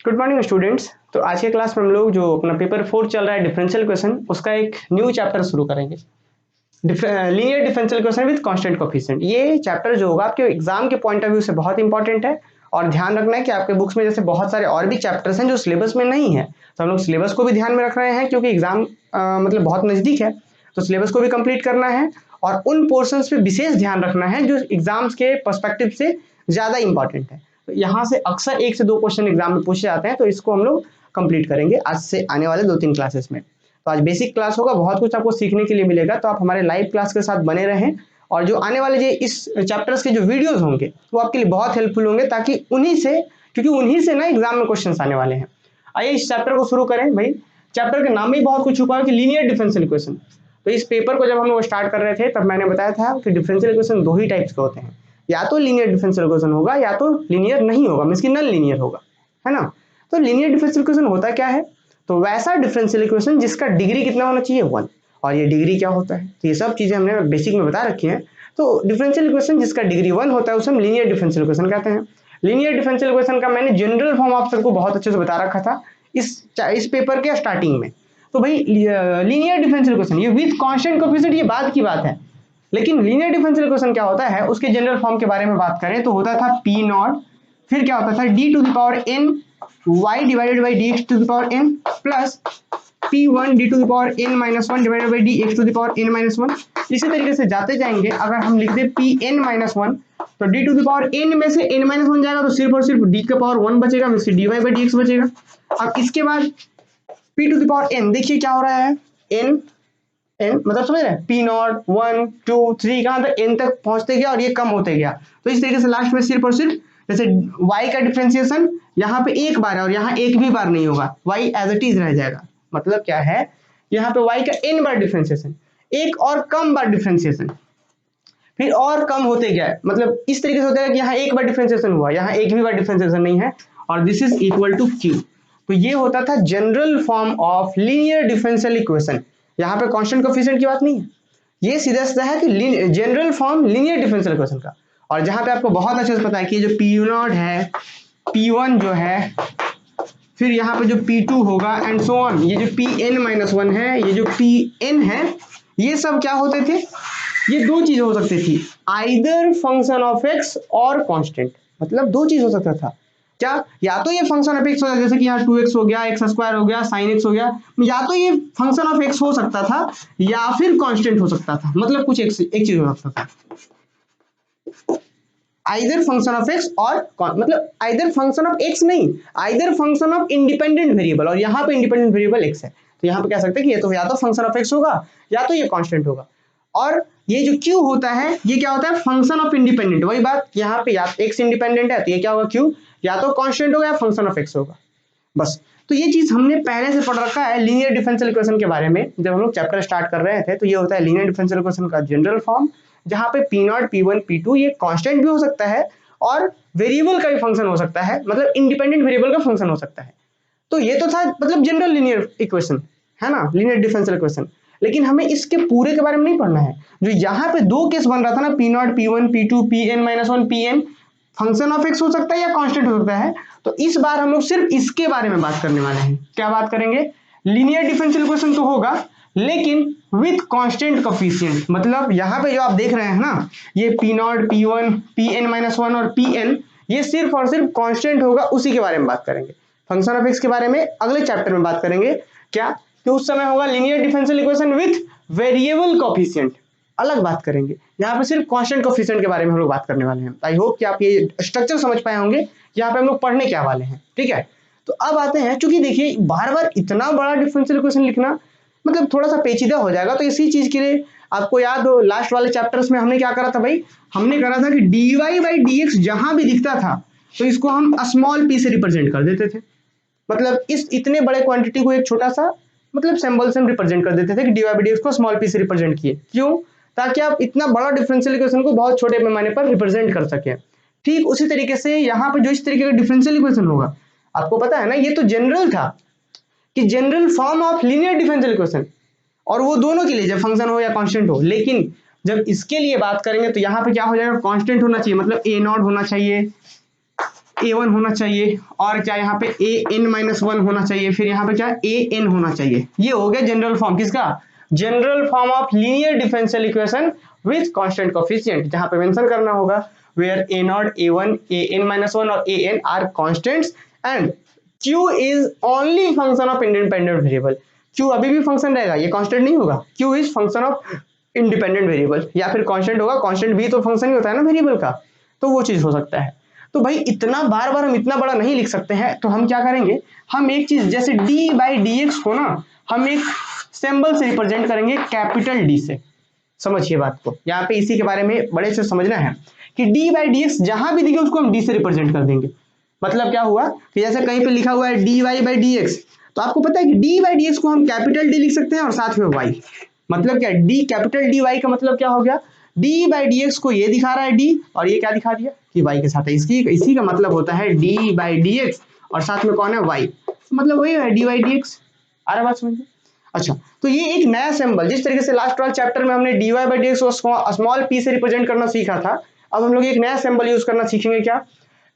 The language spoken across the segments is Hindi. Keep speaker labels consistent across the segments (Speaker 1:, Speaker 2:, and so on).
Speaker 1: Good morning students. तो आज के क्लास में हम लोग जो अपना पेपर 4 चल रहा है डिफरेंशियल क्वेश्चन, उसका एक न्यू चैप्टर शुरू करेंगे, linear differential question with constant coefficient. ये चैप्टर जो होगा आपके एग्जाम के पॉइंट ऑफ व्यू से बहुत इंपॉर्टेंट है। और ध्यान रखना है कि आपके बुक्स में जैसे बहुत सारे और भी चैप्टर्स हैं जो सिलेबस में नहीं है, तो हम लोग सिलेबस को भी ध्यान में रख रहे हैं क्योंकि एग्जाम मतलब बहुत नज़दीक है, तो सिलेबस को भी कंप्लीट करना है और उन पोर्शंस पे विशेष ध्यान रखना है जो एग्जाम्स के पर्सपेक्टिव से ज़्यादा इंपॉर्टेंट है। तो यहाँ से अक्सर 1 से 2 क्वेश्चन एग्जाम में पूछे जाते हैं, तो इसको हम लोग कंप्लीट करेंगे आज से आने वाले 2-3 क्लासेस में। तो आज बेसिक क्लास होगा, बहुत कुछ आपको सीखने के लिए मिलेगा, तो आप हमारे लाइव क्लास के साथ बने रहें। और जो आने वाले इस चैप्टर्स के जो वीडियोस होंगे वो आपके लिए बहुत हेल्पफुल होंगे, ताकि क्योंकि उन्हीं से ना एग्जाम में क्वेश्चंस आने वाले हैं। आइए इस चैप्टर को शुरू करें। भाई चैप्टर के नाम में ही बहुत कुछ छुपा है कि लीनियर डिफरेंशियल इक्वेशन। तो इस पेपर को जब हम लोग स्टार्ट कर रहे थे तब मैंने बताया था कि डिफरेंशियल इक्वेशन 2 ही टाइप्स के होते हैं, या तो लीनियर डिफरेंशियल इक्वेशन होगा या तो लीनियर नहीं होगा, मींस कि नॉन लीनियर होगा, है ना। तो लीनियर डिफरेंशियल इक्वेशन होता क्या है? तो वैसा डिफरेंशियल इक्वेशन जिसका डिग्री कितना होना चाहिए, 1। और ये डिग्री क्या होता है, तो ये सब चीजें हमने बेसिक में बता रखी हैं। तो डिफरेंशियल इक्वेशन जिसका डिग्री 1 होता है उसे हम लीनियर डिफरेंशियल इक्वेशन कहते हैं। लीनियर डिफरेंशियल इक्वेशन का मैंने जनरल फॉर्म आप सबको बहुत अच्छे से बता रखा था इस पेपर के स्टार्टिंग में। तो भाई लीनियर डिफरेंशियल इक्वेशन ये विद कांस्टेंट कोएफिशिएंट, ये बाद की बात है, लेकिन लीनियर डिफरेंशियल इक्वेशन क्या होता है उसके जनरल फॉर्म के बारे में बात करें तो होता था पी नॉट, फिर क्या होता था d to the power n y divided by d x to the power n plus P1 d to the power n minus 1 divided by dx to the power n minus 1। इसी तरीके से जाते जाएंगे, अगर हम लिख दे Pn minus 1 तो d to the power n में से n minus 1 जाएगा तो सिर्फ और सिर्फ d का पावर 1 बचेगा, मींस dy by dx बचेगा। अब इसके बाद p to the power n, देखिए क्या हो रहा है, n मतलब समझ रहे हैं, P नॉट 1 2 3 कहाँ तक n तक पहुंचते गया और ये कम होते गया। तो इस तरीके से लास्ट में सिर्फ और सिर्फ जैसे y का डिफरेंशिएशन यहाँ पे एक बार है और यहाँ एक भी बार नहीं होगा, y एज इट इज रह जाएगा। मतलब क्या है, यहाँ पे y का n बार डिफरेंशिएशन, एक और कम बार डिफरेंशिएशन, फिर और कम होते गया, मतलब इस तरीके से होता है कि यहाँ एक बार डिफरेंशिएशन हुआ, यहाँ एक भी बार डिफरेंशिएशन नहीं है, और this is equal to q। तो ये होता था general form of linear differential equation. यहाँ पे कांस्टेंट कोएफिशिएंट की बात नहीं है, ये सीधा सीधा है कि general form linear differential equation का। और जहाँ पे आपको बहुत अच्छे से पता है कि जो P नॉट है, P1 जो है, फिर यहाँ पे जो P2 होगा एंड सो ऑन, ये जो Pn माइनस 1 है, ये जो Pn है, ये सब क्या होते थे, ये दो चीज हो सकती थी, आइदर फंक्शन ऑफ x और कांस्टेंट। मतलब दो चीज हो सकता था क्या, या तो ये फंक्शन ऑफ x हो, जैसे कि यहाँ 2x हो गया, x स्क्वायर हो गया, sin x हो गया, या तो ये फंक्शन ऑफ x हो सकता था या फिर कांस्टेंट हो सकता था, मतलब कुछ एक चीज हो सकता था। आइदर फंक्शन ऑफ x और मतलब आइदर फंक्शन ऑफ x नहीं, either function of independent variable, और यहाँ पे इंडिपेंडेंट वेरिएबल x है, तो यहाँ पे कह सकते हैं कि ये तो या तो फंक्शन ऑफ x होगा या तो ये कांस्टेंट होगा। और ये जो q होता है ये क्या होता है, फंक्शन ऑफ इंडिपेंडेंट। वही बात, यहाँ पे या x इंडिपेंडेंट है तो ये क्या होगा, q या तो कांस्टेंट होगा या फंक्शन ऑफ x होगा, बस। तो ये चीज हमने पहले से पढ़ रखा है लीनियर डिफरेंशियल इक्वेशन के बारे में, जब हम लोग चैप्टर स्टार्ट कर रहे थे। तो ये होता है लीनियर डिफरेंशियल इक्वेशन का जनरल फॉर्म, जहाँ पे P नॉट P1 P2 ये कांस्टेंट भी हो सकता है और वेरिएबल का भी फंक्शन हो सकता है, मतलब इंडिपेंडेंट वेरिएबल का फंक्शन हो सकता है। तो ये तो था मतलब जनरल लीनियर इक्वेशन, है ना, लीनियर डिफरेंशियल इक्वेशन। लेकिन हमें इसके पूरे के बारे में नहीं पढ़ना है। जो यहाँ पे दो केस बन रहा था ना, P not P1 P2 Pn minus 1 Pn, function of x हो सकता है या कांस्टेंट हो सकता है, तो इस बार हम लोग सिर्फ इसके बारे में बात करने वाले हैं। क्या बात करेंगे, लीनियर डिफरेंशियल इक्वेशन तो होगा लेकिन विथ कांस्टेंट कोएफिशिएंट। मतलब यहाँ पे जो आप देख रहे हैं ना, ये P not P1 Pn minus 1 और Pn, ये सिर्फ और सिर्फ कांस्टेंट होगा, उसी के बारे में बात करेंगे। फंक्शन ऑफ x के बारे में अगले चैप्टर में बात करेंगे, क्या कि उस समय होगा linear differential equation with variable coefficient, अलग बात करेंगे। यहाँ पे सिर्फ कांस्टेंट कोएफिशिएंट के बारे में हम लोग बात करने वाले हैं। आई होप कि आप ये स्ट्रक्चर समझ पाए होंगे, यहाँ पे हम लोग पढ़ने क्या वाले हैं, ठीक है। तो अब आते हैं, क्योंकि देखिए बार बार इतना बड़ा डिफरेंशियल इक्वेशन लिखना मतलब थोड़ा सा पेचीदा हो जाएगा, तो इसी चीज के लिए आपको याद हो लास्ट वाले चैप्टर्स में हमने क्या करा था भाई, हमने करा था कि dy बाई dx जहां भी दिखता था तो इसको हम स्मॉल p से रिप्रेजेंट कर देते थे। मतलब इस इतने बड़े क्वांटिटी को एक छोटा सा मतलब सिंबल से हम रिप्रेजेंट कर देते थे कि dy बाई dx को स्मॉल p से रिप्रेजेंट किए, क्यों, ताकि आप इतना बड़ा डिफरेंशियल इक्वेशन को बहुत छोटे पैमाने पर रिप्रेजेंट कर सकें। ठीक उसी तरीके से यहाँ पे जो इस तरीके का डिफरेंशियल इक्वेशन होगा, आपको पता है ना, ये तो जनरल था कि general form of linear differential equation, और वो दोनों के लिए जब फंक्शन हो या कांस्टेंट हो। लेकिन जब इसके लिए बात करेंगे तो यहाँ पे क्या हो जाएगा, कांस्टेंट होना चाहिए, मतलब a नॉट होना चाहिए, a1 होना चाहिए, और क्या यहाँ पे an-1 होना चाहिए, फिर यहाँ पे क्या an होना चाहिए। ये हो गया जनरल फॉर्म किसका, general form of linear differential equation with constant coefficient, जहां पे मेंशन करना होगा where a0, a1, an-1 और an are constants and q is only function of independent variable। q अभी भी फंक्शन रहेगा, ये कांस्टेंट नहीं होगा। q is function of independent variable, या फिर कांस्टेंट होगा, कांस्टेंट भी तो फंक्शन ही होता है ना वेरिएबल का, तो वो चीज हो सकता है। तो भाई इतना बार बार हम इतना बड़ा नहीं लिख सकते हैं, तो हम क्या करेंगे, हम एक चीज जैसे d बाई डी एक्स को ना हम एक सिंबल से रिप्रेजेंट करेंगे, कैपिटल डी से। समझिए बात को, यहाँ पे इसी के बारे में बड़े से समझना है कि d बाई डी एक्स जहां भी दिखे उसको हम d से रिप्रेजेंट कर देंगे। मतलब क्या हुआ कि जैसे कहीं पे लिखा हुआ है dy बाई डी एक्स, तो आपको पता है कि d बाई डी एक्स को हम कैपिटल D लिख सकते हैं और साथ में y। मतलब क्या, d कैपिटल dy का मतलब क्या हो गया, d बाई डी एक्स को ये दिखा रहा है d, और ये क्या दिखा दिया कि y के साथ है। इसी का मतलब होता है d बाई डी एक्स और साथ में कौन है y, मतलब वही है d बाई डी एक्स। आ रहा बात समझ में। अच्छा, तो ये एक नया सिंबल, जिस तरीके से लास्ट वाले चैप्टर में हमने dy बाई डी एक्स को स्मॉल p से रिप्रेजेंट करना सीखा था, अब हम लोग एक नया सिंबल यूज करना सीखेंगे, क्या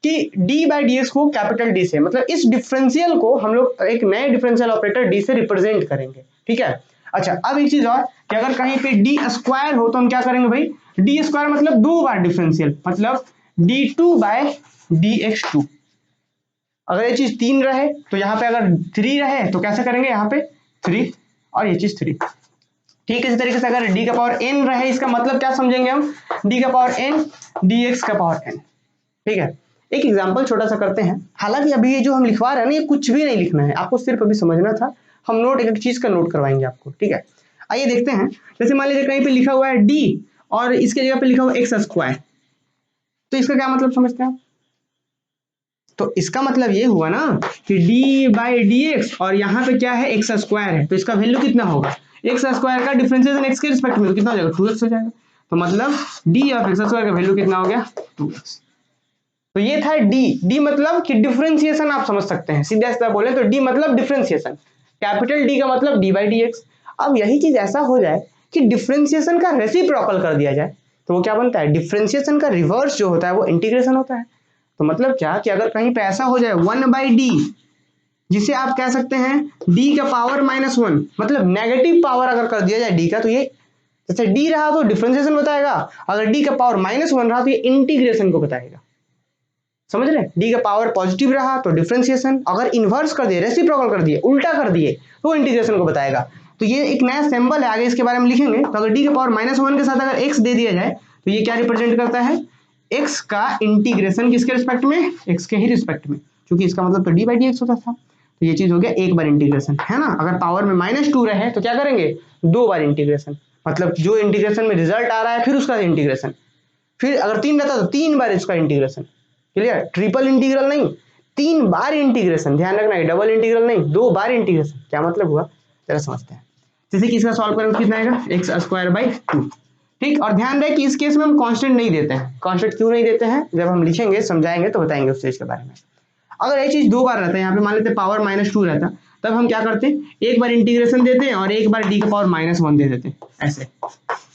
Speaker 1: कि d बाई डी एक्स को कैपिटल D से, मतलब इस डिफरेंशियल को हम लोग एक नए डिफरेंशियल ऑपरेटर d से रिप्रेजेंट करेंगे। ठीक है। अच्छा, अब एक चीज और कि अगर कहीं पे डी स्क्वायर हो तो हम क्या करेंगे भाई, डी स्क्वायर मतलब दो बार डिफरेंशियल, मतलब d2 बाय dx2। अगर ये चीज 3 रहे तो यहाँ पे अगर 3 रहे तो कैसे करेंगे, यहाँ पे 3 और ये चीज 3। ठीक है, इसी तरीके से अगर d का पावर n रहे, इसका मतलब क्या समझेंगे हम, d का पावर n dx का पावर n। ठीक है, एक एग्जांपल छोटा सा करते हैं। हालांकि अभी ये जो हम लिखवा रहे हैं ना, ये कुछ भी नहीं लिखना है, आपको सिर्फ अभी समझना था। हम नोट एक चीज का नोट करवाएंगे आपको। ठीक है, आइए देखते हैं। जैसे मान लीजिए कहीं पे लिखा हुआ है d और इसके जगह पे लिखा हुआ एक्स स्क्वायर, तो इसका क्या मतलब समझते हैं आप। तो इसका मतलब ये हुआ ना कि d बाई डी एक्स और यहाँ पे क्या है एक्स स्क्वायर है, तो इसका वैल्यू कितना होगा, एक्स स्क्वायर का डिफरेंशिएशन एक्स के रिस्पेक्ट में, तो कितना हो जाएगा 2x हो जाएगा। तो मतलब d ऑफ एक्स स्क्वायर का वैल्यू कितना हो गया 2x। तो ये था d मतलब कि डिफरेंशिएशन, आप समझ सकते हैं सीधा सीधा बोले तो d मतलब डिफरेंशिएशन, कैपिटल D का मतलब d बाई डी एक्स। अब यही चीज ऐसा हो जाए कि डिफरेंशिएशन का रेसिप्रोकल कर दिया जाए, तो वो क्या बनता है, डिफरेंशिएशन का रिवर्स जो होता है वो इंटीग्रेशन होता है। तो मतलब क्या कि अगर कहीं पे ऐसा हो जाए 1 बाई डी, जिसे आप कह सकते हैं d का पावर -1, मतलब नेगेटिव पावर अगर कर दिया जाए d का, तो ये जैसे d रहा तो डिफरेंशिएशन बताएगा, अगर d का पावर -1 रहा तो ये इंटीग्रेशन को बताएगा। समझ रहे, d का पावर पॉजिटिव रहा तो डिफरेंशिएशन, अगर इन्वर्स कर दिए, रेसिप्रोकल कर दिए, उल्टा कर दिए, तो इंटीग्रेशन को बताएगा। तो ये एक नया सिंबल है, आगे इसके बारे में लिखेंगे। तो अगर d का पावर -1 के साथ अगर x दे दिया जाए तो ये क्या रिप्रेजेंट करता है, x का इंटीग्रेशन किसके रिस्पेक्ट में, x के ही रिस्पेक्ट में, क्योंकि इसका मतलब तो d बाई डी एक्स होता था। तो ये चीज हो गया एक बार इंटीग्रेशन, है ना। अगर पावर में -2 रहे तो क्या करेंगे, 2 बार इंटीग्रेशन, मतलब जो इंटीग्रेशन में रिजल्ट आ रहा है फिर उसका इंटीग्रेशन, फिर अगर 3 रहता तो 3 बार इसका इंटीग्रेशन। क्लियर, ट्रिपल इंटीग्रल नहीं, 3 बार इंटीग्रेशन, ध्यान रखना है, डबल इंटीग्रल नहीं, 2 बार इंटीग्रेशन। क्या मतलब हुआ जरा समझते हैं। जैसे कि इसका सॉल्व करेंगे कितना आएगा, एक्स स्क्वायर बाई 2। ठीक, और ध्यान रहे कि इस केस में हम कांस्टेंट नहीं देते हैं। कांस्टेंट क्यों नहीं देते हैं, जब हम लिखेंगे समझाएंगे तो बताएंगे उस चीज के बारे में। अगर ये चीज 2 बार रहता है, यहाँ पे मान लेते पावर -2 रहता, तब हम क्या करते हैं, एक बार इंटीग्रेशन देते हैं और एक बार d का पावर -1 दे देते हैं, ऐसे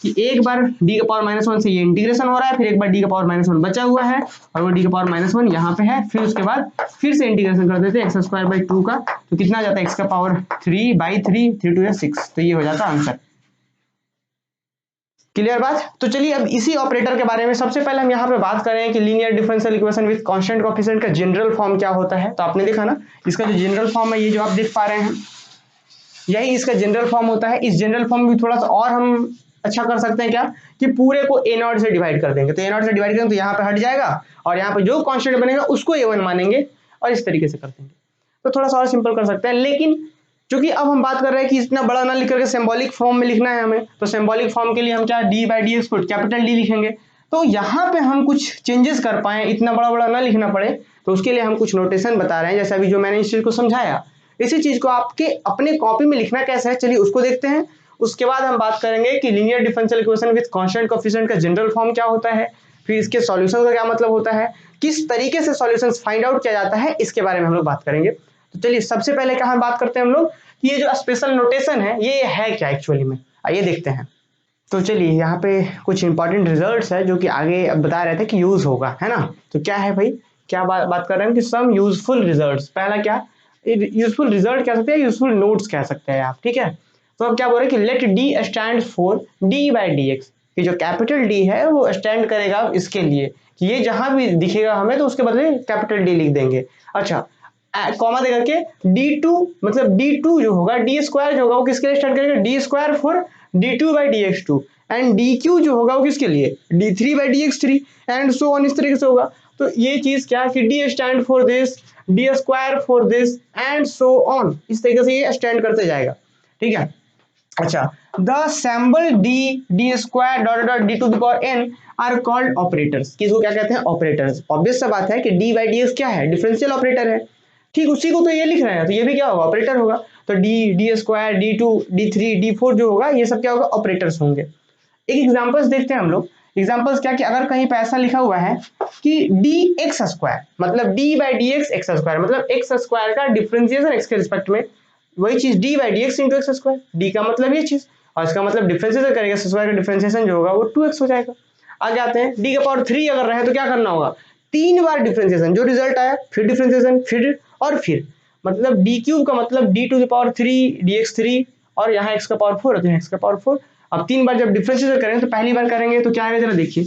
Speaker 1: कि एक बार d का पावर -1 से ये इंटीग्रेशन हो रहा है, फिर एक बार d का पावर -1 बचा हुआ है और वो d का पावर -1 यहाँ पे है, फिर उसके बाद फिर से इंटीग्रेशन कर देते हैं एक्स स्क्वायर बाई 2 का, तो कितना आ जाता है x का पावर 3 बाई 3, 3 2 6, तो ये हो जाता है आंसर। क्लियर बात। तो चलिए अब इसी ऑपरेटर के बारे में सबसे पहले हम यहाँ पे बात करें कि linear differential equation with constant coefficient का जनरल फॉर्म क्या होता है। तो आपने देखा ना, इसका जो जनरल फॉर्म है, ये जो आप देख पा रहे हैं, यही इसका जनरल फॉर्म होता है। इस जनरल फॉर्म में थोड़ा सा और हम अच्छा कर सकते हैं, क्या कि पूरे को a0 से डिवाइड कर देंगे, तो a0 से डिवाइड करेंगे तो यहाँ पे हट जाएगा और यहाँ पे जो कांस्टेंट बनेगा उसको a1 मानेंगे और इस तरीके से कर देंगे, तो थोड़ा सा और सिंपल कर सकते हैं। लेकिन क्योंकि अब हम बात कर रहे हैं कि इतना बड़ा ना लिख करके सिंबॉलिक फॉर्म में लिखना है हमें, तो सिंबॉलिक फॉर्म के लिए हम क्या d बाई डी एक्स को कैपिटल D लिखेंगे। तो यहाँ पे हम कुछ चेंजेस कर पाए, इतना बड़ा बड़ा ना लिखना पड़े, तो उसके लिए हम कुछ नोटेशन बता रहे हैं, जैसे अभी जो मैंने इस चीज को समझाया, इसी चीज को आपके अपने कॉपी में लिखना कैसे है, चलिए उसको देखते हैं। उसके बाद हम बात करेंगे कि linear differential equation with constant coefficient का जनरल फॉर्म क्या होता है, फिर इसके सॉल्यूशन का क्या मतलब होता है, किस तरीके से सॉल्यूशंस फाइंड आउट किया जाता है, इसके बारे में हम लोग बात करेंगे। तो चलिए सबसे पहले कहाँ बात करते हैं हम लोग कि ये जो स्पेशल नोटेशन है ये है क्या एक्चुअली में, आइए देखते हैं। तो चलिए यहाँ पे कुछ इंपॉर्टेंट रिजल्ट्स है जो कि आगे बता रहे थे कि यूज होगा, है ना। तो क्या है भाई क्या बात कर रहे हैं कि सम यूजफुल रिजल्ट्स। पहला क्या, यूजफुल रिजल्ट कह सकते हैं, यूजफुल नोट्स कह सकते हैं आप, ठीक है। तो अब क्या बोल रहे हैं कि let d stand for d by d x, कि जो कैपिटल डी है वो स्टैंड करेगा इसके लिए कि ये जहां भी दिखेगा हमें तो उसके बदले कैपिटल डी लिख देंगे। अच्छा, कॉमा दे करके d2, मतलब d2 जो होगा, डी स्क्वायर जो होगा वो किसके लिए स्टैंड करेगा, d square for d2 by d x two, and dq जो होगा वो किसके लिए, d3 by d x three, and so on, इस तरीके से होगा। तो ये चीज क्या कि d stand for this, d square for this, and so on, इस तरीके से ये स्टैंड करते जाएगा, ठीक है। अच्छा, the symbol d square dot dot d to the power n are called operators, किसको क्या कहते हैं, ऑपरेटर्स। ऑब्वियस सा बात है कि डी बाई डी एक्स क्या है, डिफरेंशियल ऑपरेटर है, ठीक, उसी को तो ये लिख रहे हैं, तो ये भी क्या होगा, ऑपरेटर होगा। तो डी स्क्वायर, डी2, डी3, डी4 जो होगा ये सब क्या होगा, ऑपरेटर्स होंगे। एक एग्जांपल्स देखते हैं हम लोग। एग्जांपल्स क्या कि अगर कहीं पे ऐसा लिखा हुआ है कि डी एक्स स्क्वायर, मतलब D by d x square, मतलब एक्स स्क्वायर का डिफरेंशिएशन एक्स के रिस्पेक्ट में, वही चीज D by d x into x square, D का मतलब ये चीज और इसका मतलब डिफरेंशिएशन करेंगे, स्क्वायर का डिफरेंशिएशन जो होगा वो 2x हो जाएगा। आगे आते हैं, डी का पावर 3 अगर रहे तो क्या करना होगा, 3 बार डिफरेंशिएशन, जो रिजल्ट आया फिर डिफरेंशिएशन, फिर और फिर, मतलब डी क्यूब का मतलब d to the power 3 d x 3, और यहाँ एक्स का पावर 4 है तो एक्स का पावर 4। अब 3 बार जब डिफरेंशिएशन करेंगे तो पहली बार करेंगे तो क्या आएगा, जरा देखिए,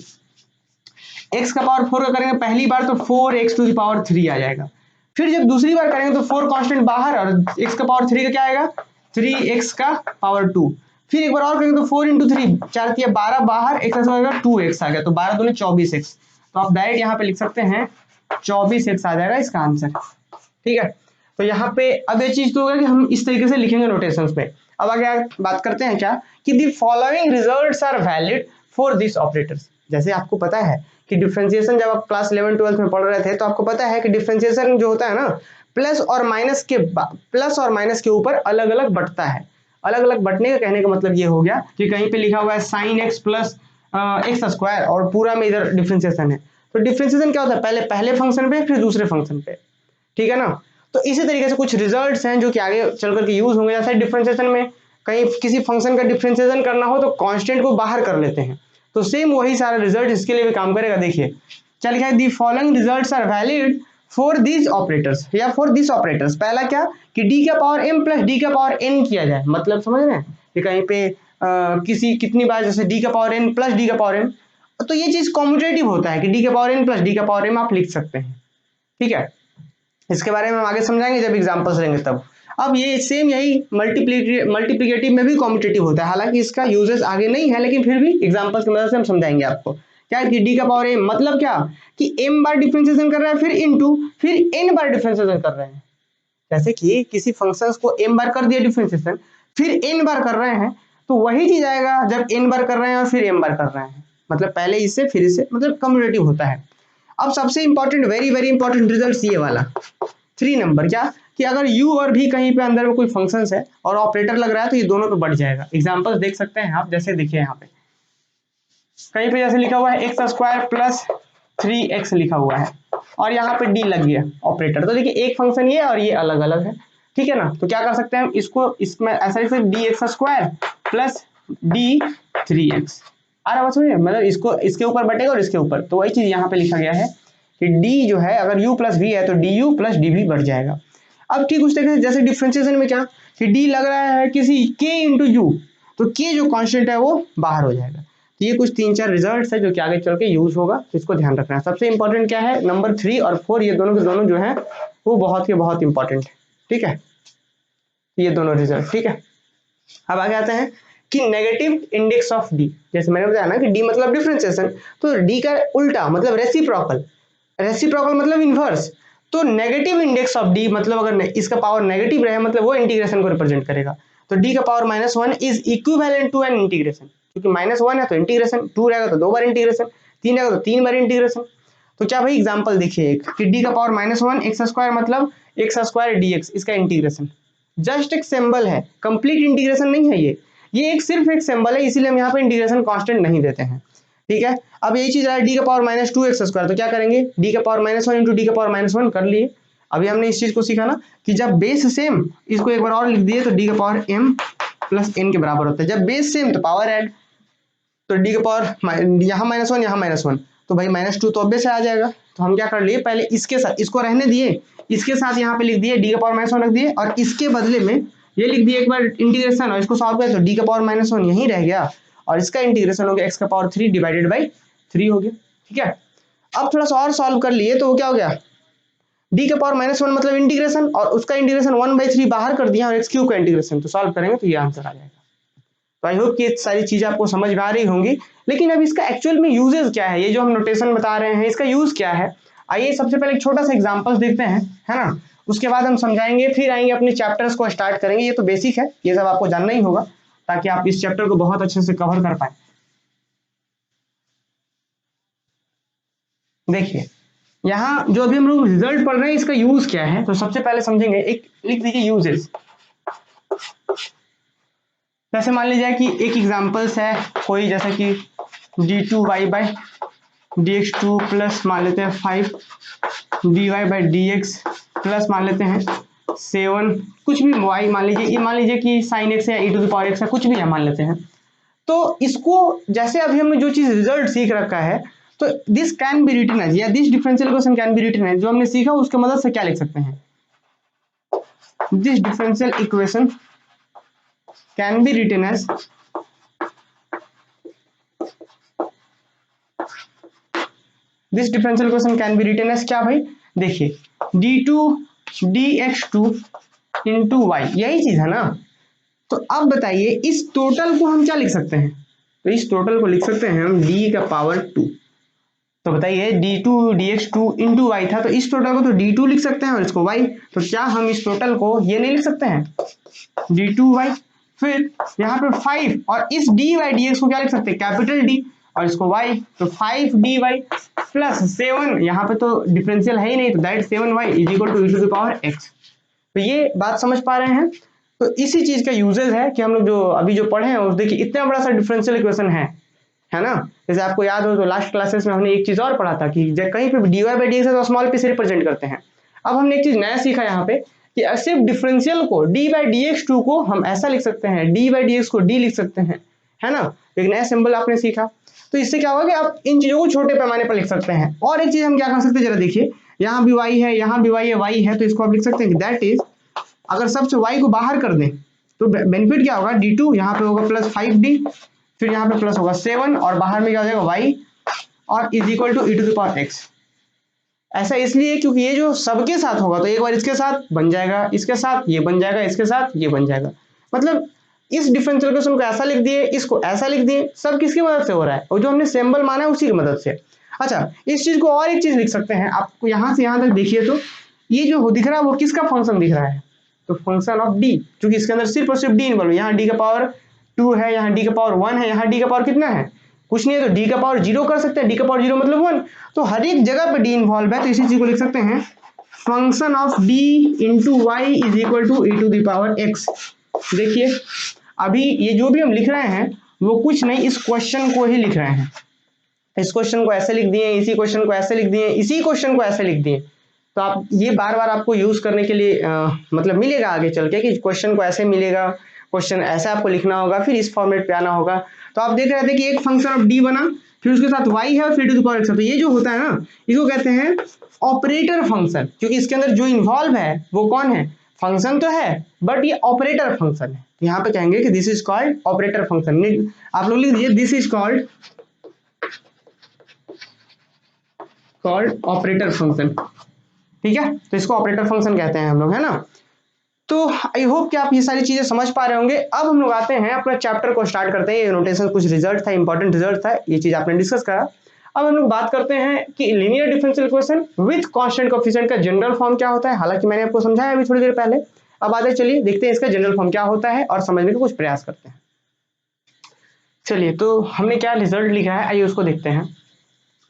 Speaker 1: एक्स का पावर 4 का करेंगे पहली बार तो 4x टू द पावर 3 आ जाएगा। फिर जब दूसरी बार करेंगे तो 4 कांस्टेंट बाहर और x का पावर 3 का क्या आएगा, 3x का पावर 2। फिर एक बार और करेंगे तो 4 इंटू 3, 4 3 12 बाहर, x का आएगा 2x आ गया, तो 12 दूनी 24x, तो आप डायरेक्ट यहाँ पे लिख सकते हैं 24x आ जाएगा इसका आंसर, ठीक है। तो यहाँ पे अब ये चीज तो होगा कि हम इस तरीके से लिखेंगे नोटेशंस में। अब आगे बात करते हैं क्या कि the following results are valid for this operators. जैसे आपको पता है कि डिफरेंशिएशन जब आप क्लास 11 12 में पढ़ रहे थे तो आपको पता है कि डिफरेंशिएशन जो होता है ना, प्लस और माइनस के ऊपर अलग अलग बढ़ता है। अलग अलग बढ़ने का कहने का मतलब ये हो गया कि कहीं पे लिखा हुआ है sine x plus x square और पूरा में इधर डिफरेंशिएशन है, तो डिफरेंशिएशन क्या होता है, पहले फंक्शन पे फिर दूसरे फंक्शन पे, ठीक है ना। तो इसी तरीके से कुछ रिजल्ट्स हैं जो कि आगे चल करके यूज होंगे। जैसे डिफरेंशिएशन में कहीं किसी फंक्शन का डिफरेंशिएशन करना हो तो कांस्टेंट को बाहर कर लेते हैं, तो सेम वही सारा रिजल्ट इसके लिए भी काम करेगा। देखिए चल लिखा है the following results are valid for this operators या फॉर दिस ऑपरेटर्स। पहला क्या कि डी का पावर m प्लस डी का पावर n किया जाए, मतलब समझ रहे हैं कि कहीं पे किसी कितनी बार जैसे डी का पावर n प्लस डी का पावर m, तो ये चीज कॉम्यूटेटिव होता है कि डी का पावर n प्लस डी का पावर m आप लिख सकते हैं, ठीक है। इसके बारे में हम आगे समझाएंगे जब एग्जांपल्स रहेंगे तब। अब ये सेम यही मल्टीप्लिकेटिव में भी कॉम्पिटेटिव होता है, हालांकि इसका यूजेस आगे नहीं है लेकिन फिर भी एग्जांपल्स की मदद से हम समझाएंगे आपको। क्या कि डी का पावर m मतलब क्या कि m बार डिफरेंशिएशन कर रहा है फिर इनटू फिर n बार डिफरेंशिएशन कर रहे हैं। जैसे कि किसी फंक्शंस को m बार कर दिया डिफरेंशिएशन फिर n बार कर रहे हैं, तो वही चीज आएगा जब n बार कर रहे हैं और फिर m बार कर रहे हैं, मतलब पहले इससे फिर इससे, मतलब कम्यूटेटिव होता है। अब सबसे important, very very important result ये वाला 3 नंबर, क्या कि अगर u और v कहीं पे अंदर में कोई फंक्शंस है और ऑपरेटर लग रहा है तो ये दोनों पे बढ़ जाएगा। एग्जांपल्स देख सकते हैं आप, जैसे देखिए यहाँ पे कहीं पे जैसे लिखा हुआ है एक्स स्क्वायर प्लस 3x लिखा हुआ है और यहाँ पे d लग गया ऑपरेटर, तो देखिए एक फंक्शन ये और ये अलग अलग है, ठीक है ना। तो क्या कर सकते हैं हम इसको, इसमें ऐसा लिख सकते D x square plus d3x आ रहा, समझिए, मतलब इसको इसके ऊपर बटेगा और इसके ऊपर, तो वही चीज यहाँ पे लिखा गया है कि d जो है अगर u प्लस v है तो du प्लस dv बढ़ जाएगा। अब ठीक उस तरीके से जैसे डिफरेंशिएशन में क्या कि d लग रहा है किसी k इंटू यू, तो k जो कांस्टेंट है वो बाहर हो जाएगा। तो ये कुछ 3-4 रिजल्ट्स है जो कि आगे चल के यूज होगा, तो इसको ध्यान रखना है। सबसे इंपॉर्टेंट क्या है, नंबर 3 और 4 ये दोनों के दोनों जो है वो बहुत इंपॉर्टेंट है, ठीक है, ये दोनों रिजल्ट, ठीक है। अब आगे आते हैं कि नेगेटिव इंडेक्स ऑफ डी। जैसे मैंने बताया ना कि डी मतलब डिफरेंशिएशन, तो डी का उल्टा मतलब रेसिप्रोकल, रेसिप्रोकल मतलब इनवर्स। तो नेगेटिव इंडेक्स ऑफ डी मतलब अगर इसका पावर नेगेटिव रहे मतलब वो इंटीग्रेशन को रिप्रेजेंट करेगा। तो डी का power -1 is equivalent to an integration, क्योंकि -1 है तो इंटीग्रेशन, 2 रहेगा तो 2 बार इंटीग्रेशन, 3 रहेगा तो 3 बार इंटीग्रेशन। तो क्या भाई एग्जांपल देखिए एक कि डी का पावर -1 एक्स स्क्वायर मतलब एक्स स्क्वायर dx, इसका इंटीग्रेशन जस्ट एक सिंबल है, कंप्लीट इंटीग्रेशन नहीं है ये एक सिर्फ एक सिंबल है, इसीलिए हम यहाँ पे इंटीग्रेशन कांस्टेंट नहीं देते हैं, ठीक है। अब यही चीज है डी का पावर -2x स्क्वायर, तो क्या करेंगे डी का पावर -1 इंटू डी का पावर -1 कर लिए। अभी हमने इस चीज को सीखा ना कि जब बेस सेम, इसको एक बार और लिख दिए तो डी का पावर m प्लस n के बराबर होता है। जब बेस सेम तो पावर ऐड, तो डी का पावर यहाँ -1 यहाँ -1, तो भाई -2 तो ऑब्वियस आ जाएगा। तो हम क्या कर लिए, पहले इसके साथ इसको रहने दिए, इसके साथ यहाँ पे लिख दिए डी का पावर -1 रख दिए, और इसके बदले में ये लिख दिए एक बार इंटीग्रेशन, और इसको सॉल्व करें तो डी का पावर -1 यहीं रह गया, और इसका इंटीग्रेशन हो गया x का पावर 3 डिवाइडेड बाई 3 हो गया। ठीक है, अब थोड़ा सा और सॉल्व कर लिए तो वो क्या हो गया, डी का पावर -1 मतलब इंटीग्रेशन, और उसका इंटीग्रेशन 1/3 बाहर कर दिया, और x क्यूब का इंटीग्रेशन, तो सॉल्व करेंगे तो ये आंसर आ जाएगा। तो आई होप कि ये सारी चीजें आपको समझ में आ रही होंगी। लेकिन अब इसका एक्चुअल में यूजेस क्या है, ये जो हम नोटेशन बता रहे हैं इसका यूज क्या है, आइए सबसे पहले एक छोटा सा एग्जांपल्स देखते हैं, है ना। उसके बाद हम समझाएंगे, फिर आएंगे अपने चैप्टर्स को स्टार्ट करेंगे। ये तो बेसिक है, ये सब आपको जानना ही होगा ताकि आप इस चैप्टर को बहुत अच्छे से कवर कर पाए। देखिए यहाँ जो अभी हम लोग रिजल्ट पढ़ रहे हैं इसका यूज क्या है, तो सबसे पहले समझेंगे, एक लिख दीजिए यूजेस। जैसे मान लीजिए कि एक एग्जांपल्स है कोई, जैसे कि d2y/dx2 प्लस मान लेते हैं 5dy/dx प्लस मान लेते हैं 7 कुछ भी y मान लीजिए, ये मान लीजिए कि sin x है, e⁻x है, कुछ भी है मान लेते हैं। तो इसको जैसे अभी हमने जो चीज रिजल्ट सीख रखा है, तो this can be written as, या this differential equation can be written as, जो हमने सीखा उसके मदद से क्या लिख सकते हैं, this differential equation can be written as, this differential equation can be written as क्या भाई, देखिए d2dx2 इंटू वाई, यही चीज है ना। तो अब बताइए इस टोटल को हम क्या लिख सकते हैं, तो इस टोटल को लिख सकते हैं हम d का पावर 2। तो बताइए d2dx2 इंटू वाई था, तो इस टोटल को तो d2 लिख सकते हैं और इसको y, तो क्या हम इस टोटल को ये नहीं लिख सकते हैं d2y, फिर यहाँ पे 5 और इस dy/dx को क्या लिख सकते हैं कैपिटल D, और इसको y, तो 5dy प्लस 7, यहाँ पे तो डिफरेंशियल है ही नहीं, तो that 7y is equal to e⁻x। तो ये बात समझ पा रहे हैं। तो इसी चीज का यूजेज है कि हम लोग जो अभी जो पढ़े हैं उस देखिए इतना बड़ा सा डिफरेंशियल इक्वेशन है ना। जैसे आपको याद हो तो लास्ट क्लासेस में हमने एक चीज और पढ़ा था कि कहीं पे dy/dx है तो स्मॉल p से रिप्रेजेंट करते हैं। अब हमने एक चीज नया सीखा यहाँ पे कि सिर्फ डिफरेंशियल को d/dx2 को हम ऐसा लिख सकते हैं, d/dx को d लिख सकते हैं, है ना। एक नया सिंबल आपने सीखा, तो इससे क्या होगा कि आप इन चीजों को छोटे पैमाने पर लिख सकते हैं। और एक चीज हम क्या कर सकते हैं, जरा देखिए, यहाँ भी y है, यहाँ भी y है, तो इसको आप लिख सकते हैं कि दैट इज, अगर सबसे y को बाहर कर दें तो बेनिफिट क्या होगा, d2 यहाँ पे होगा प्लस 5d, फिर यहाँ पे प्लस होगा 7, और बाहर में क्या हो जाएगा y, और इज इक्वल टू e⁻x। ऐसा इसलिए क्योंकि ये जो सबके साथ होगा तो एक बार इसके साथ बन जाएगा, इसके साथ ये बन जाएगा, इसके साथ ये बन जाएगा, मतलब इस डिफरेंशियल इक्वेशन को ऐसा लिख दिए, इसको ऐसा लिख दिए, सब किसकी मदद से हो रहा है, और जो हमने सिंबल माना है उसी की मदद से। अच्छा, इस चीज को और एक चीज लिख सकते हैं, आपको यहाँ से यहाँ तक देखिए तो ये जो दिख रहा है वो किसका फंक्शन दिख रहा है, तो फंक्शन ऑफ d, क्योंकि इसके अंदर सिर्फ और सिर्फ d इन्वॉल्व है। यहाँ d का पावर 2 है, यहाँ d का पावर 1 है, यहाँ d का पावर कितना है, कुछ नहीं है, तो d का पावर 0 कर सकते हैं, d का पावर 0 मतलब 1, तो हर एक जगह पे d इन्वॉल्व है, तो इसी चीज को लिख सकते हैं function of d into y is equal to e⁻x। देखिए अभी ये जो भी हम लिख रहे हैं वो कुछ नहीं, इस क्वेश्चन को ही लिख रहे हैं, इस क्वेश्चन को ऐसे लिख दिए, इसी क्वेश्चन को ऐसे लिख दिए, इसी क्वेश्चन को ऐसे लिख दिए। तो आप ये बार बार आपको यूज करने के लिए मतलब मिलेगा आगे चल के कि क्वेश्चन को ऐसे मिलेगा, क्वेश्चन ऐसे आपको लिखना होगा, फिर इस फॉर्मेट पे आना होगा। तो आप देख रहे थे कि एक फंक्शन ऑफ d बना, फिर उसके साथ y है और फिर e⁻x है, तो ये जो होता है ना इसको कहते हैं ऑपरेटर फंक्शन, क्योंकि इसके अंदर जो इन्वॉल्व है वो कौन है, फंक्शन तो है बट ये ऑपरेटर फंक्शन है। तो यहाँ पे कहेंगे कि this is called operator function. आप लोग लिख दीजिए this is called operator function, ठीक है। तो इसको ऑपरेटर फंक्शन कहते हैं हम लोग, है ना। तो आई होप कि आप ये सारी चीजें समझ पा रहे होंगे। अब हम लोग आते हैं अपना चैप्टर को स्टार्ट करते हैं। ये नोटेशन कुछ रिजल्ट था, इंपॉर्टेंट रिजल्ट था, ये चीज आपने डिस्कस करा। अब हम लोग बात करते हैं कि linear differential equation with constant coefficient का जनरल फॉर्म क्या होता है। हालांकि मैंने आपको समझाया अभी थोड़ी देर पहले। अब आगे चलिए देखते हैं इसका जनरल फॉर्म क्या होता है और समझने का कुछ प्रयास करते हैं। चलिए, तो हमने क्या रिजल्ट लिखा है आइए उसको देखते हैं।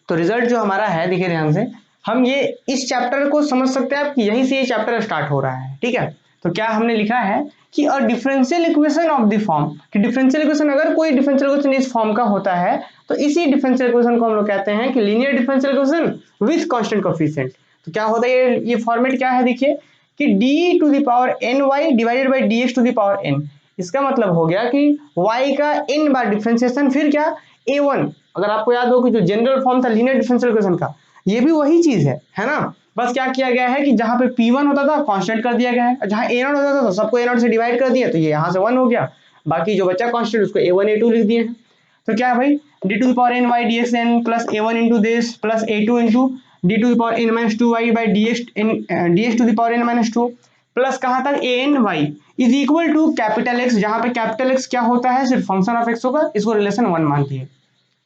Speaker 1: तो रिजल्ट जो हमारा है देखिए ध्यान से, हम ये इस चैप्टर को समझ सकते हैं आप कि यहीं से ये चैप्टर स्टार्ट हो रहा है, ठीक है। तो क्या हमने लिखा है कि a differential equation of the form, कि डिफरेंशियल इक्वेशन अगर कोई डिफरेंशियल इक्वेशन इस फॉर्म का होता है तो इसी डिफरेंशियल इक्वेशन को हम लोग कहते हैं कि linear differential equation with constant coefficient. तो क्या होता है ये फॉर्मेट क्या है देखिए कि d to the power ny divided by dx to the power n। इसका मतलब हो गया कि y का n बार डिफरेंशिएशन, फिर क्या A1, अगर आपको याद हो कि जो जनरल फॉर्म था लीनियर डिफरेंशियल इक्वेशन का, ये भी वही चीज है ना। बस क्या किया गया है कि जहां पे P1 होता था कांस्टेंट कर दिया गया है, जहां A0 होता था तो सबको A0 से डिवाइड कर दिया, तो ये यहाँ से 1 हो गया, बाकी जो बचा कांस्टेंट उसको A1 A2 लिख दिए हैं। तो क्या है भाई, d to the power n y dxn plus A1 into this plus A2 into d to the power n minus 2y by dx to the power n minus 2 plus कहाँ तक an y is equal to capital x, जहां पे कैपिटल एक्स क्या होता है, सिर्फ फंक्शन ऑफ एक्स होगा, इसको रिलेशन 1 मानती है।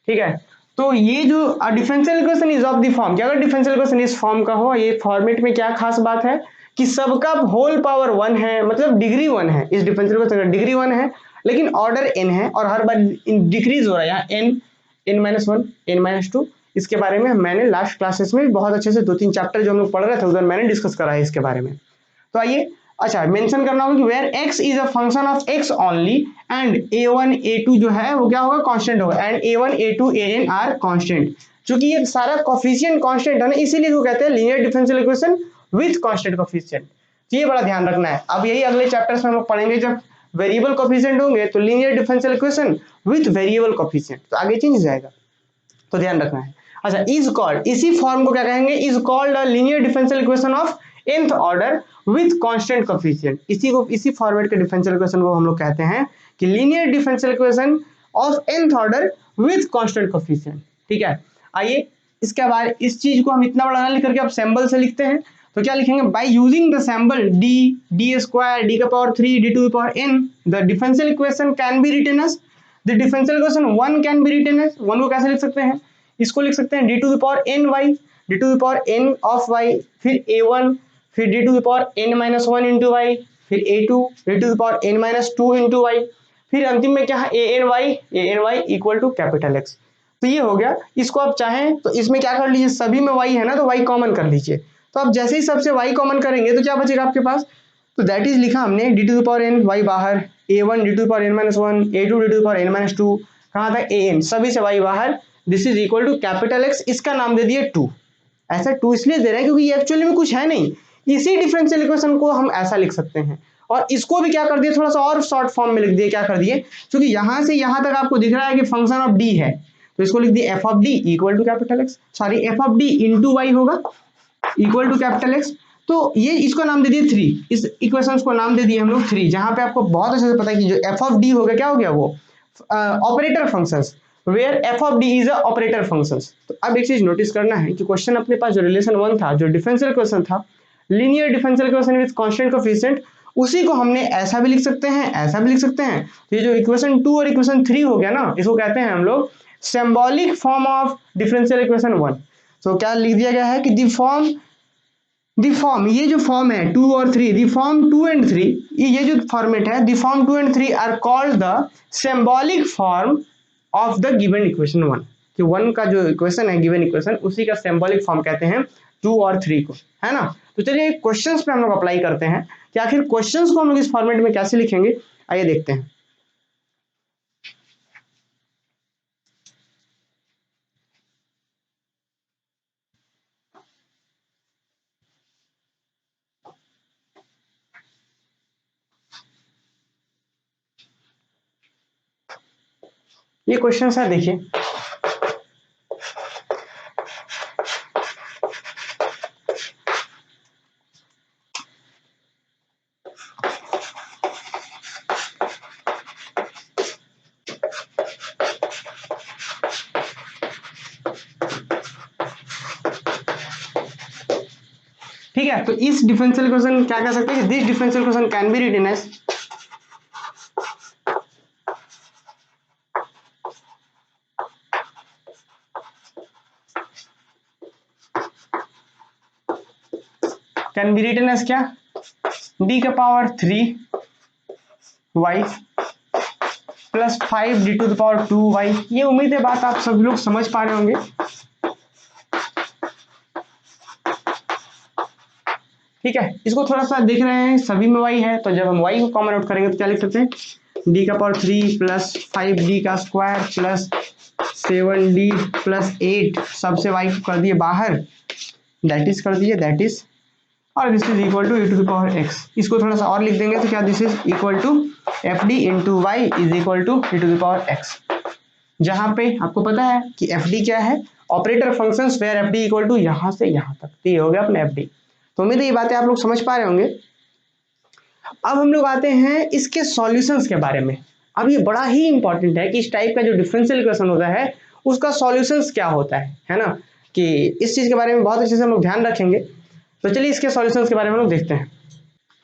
Speaker 1: ठीक है, तो ये जो differential equation is of the form, क्या अगर डिफरेंशियल इक्वेशन इस फॉर्म का हो, ये फॉर्मेट में क्या खास बात है कि सबका होल पावर 1 है, मतलब डिग्री 1 है, इस डिफरेंशियल इक्वेशन का डिग्री 1 है, लेकिन ऑर्डर n है और हर बार डिक्रीज हो रहा है, यहाँ n-1 n-2, इसके बारे में मैंने लास्ट क्लासेस में बहुत अच्छे से 2-3 चैप्टर जो हम लोग पढ़ रहे थे उधर मैंने डिस्कस करा है इसके बारे में। तो आइए, अच्छा मेंशन करना होगा कि where x is a function of x only and a1 a2 जो है वो क्या होगा, कांस्टेंट होगा, and a1 a2 an are constant. क्योंकि ये सारा कोफिशिएंट कांस्टेंट है ना, इसीलिए इसको कहते हैं linear differential equation with constant coefficient. ये बड़ा ध्यान रखना है। अब यही अगले चैप्टर्स में हम लोग पढ़ेंगे, जब वेरिएबल कोफिशिएंट होंगे तो linear differential equation with variable coefficient, तो आगे चेंज जाएगा, तो ध्यान रखना है। अच्छा, इज कॉल्ड, इसी फॉर्म को क्या कहेंगे, is called a linear differential equation of nth order with constant coefficient. इसी फॉर्मेट के डिफरेंशियल इक्वेशन को हम लोग कहते हैं कि linear differential equation of nth order with constant coefficient. ठीक है, आइए इसके बाद इस चीज को हम इतना बड़ा ना लिख करके अब सिंबल से लिखते हैं, तो क्या लिखेंगे, by using the symbol d square d का power 3 d to the power n the differential equation can be written as the differential equation 1 can be written as 1 को कैसे लिख सकते हैं, इसको लिख सकते हैं d to the power n y, d to the power n of y, फिर a1, फिर d to the power n minus 1 into y, फिर a2 d to the power n minus 2 into y, फिर अंतिम में क्या है an y equal to capital x. तो ये हो गया। इसको आप चाहें तो इसमें क्या कर लीजिए, सभी में y है ना तो y कॉमन कर लीजिए, तो आप जैसे ही सबसे y कॉमन करेंगे तो क्या बचेगा आपके पास, तो दैट इज लिखा हमने d to the power n y बाहर, a1 d to the power n minus 1, a2 d to the power n minus 2, कहाँ था an, सभी से y बाहर, this is equal to capital x, इसका नाम दे दिए 2। ऐसा 2 इसलिए दे रहे हैं क्योंकि ये एक्चुअली में कुछ है नहीं, इसी डिफरेंशियल इक्वेशन को हम ऐसा लिख सकते हैं, और इसको भी क्या कर दिए, थोड़ा सा और शॉर्ट फॉर्म में लिख दिए, क्या कर दिए, क्योंकि यहां से यहां तक आपको दिख रहा है कि फंक्शन ऑफ d है, तो इसको लिख दिए f of d equal to capital x, sorry f of d into y होगा इक्वल टू कैपिटल एक्स। तो ये इसको नाम दे दिए 3, इस इक्वेशंस को नाम दे दिए हम लोग 3, जहां पे आपको बहुत अच्छे से पता है कि जो f ऑफ d हो गया क्या हो गया, वो operator functions, where f of d is a operator functions. तो अब एक चीज नोटिस करना है कि क्वेश्चन अपने पास जो रिलेशन 1 था, जो डिफरेंशियल इक्वेशन था, linear differential equation with constant coefficient, उसी को हमने ऐसा भी लिख सकते हैं, ऐसा भी लिख सकते हैं। तो ये जो इक्वेशन 2 और इक्वेशन 3 हो गया ना, इसको कहते हैं हम लोग symbolic form of differential equation 1। तो क्या लिख दिया गया है कि दी फॉर्म, ये जो फॉर्म है 2 और 3, दी फॉर्म 2 एंड 3, ये जो फॉर्मेट है, the form 2 and 3 are called the symbolic form of the given equation 1, कि 1 का जो इक्वेशन है गिवन इक्वेशन, उसी का सिंबॉलिक फॉर्म कहते हैं 2 और 3 को, है ना। तो चलिए क्वेश्चंस पे हम लोग अप्लाई करते हैं कि आखिर क्वेश्चंस को हम लोग इस फॉर्मेट में कैसे लिखेंगे, आइए देखते हैं। ये क्वेश्चन है, देखिए ठीक है, तो इस डिफरेंशियल इक्वेशन क्या कह सकते हैं, this differential equation can be written as, can be written as क्या, d का power 3 y plus 5 d to the power 2 y। ये उम्मीद है बात आप सभी लोग समझ पा रहे होंगे। ठीक है, इसको थोड़ा सा देख रहे हैं, सभी में y है, तो जब हम y को कॉमन आउट करेंगे तो क्या लिख सकते हैं, d का पावर 3 प्लस 5d का स्क्वायर प्लस 7d प्लस 8, सबसे y को कर दिए बाहर, दैट इज कर दिए, दैट इज, और this is equal to e to the power x। इसको थोड़ा सा और लिख देंगे तो क्या, this is equal to fd into y is equal to e to the power x। जहां पे आपको पता है कि एफ डी क्या है, operator functions where f d equal to यहां से यहां तक, तो ये हो गया अपना एफ डी। तो उम्मीद है ये बातें आप लोग समझ पा रहे होंगे। अब हम लोग आते हैं इसके सॉल्यूशंस के बारे में। अब ये बड़ा ही इंपॉर्टेंट है कि इस टाइप का जो डिफरेंशियल इक्वेशन होता है उसका सॉल्यूशंस क्या होता है ना, कि इस चीज के बारे में बहुत अच्छे से हम लोग ध्यान रखेंगे। तो चलिए इसके सॉल्यूशंस के बारे में हम लोग देखते हैं।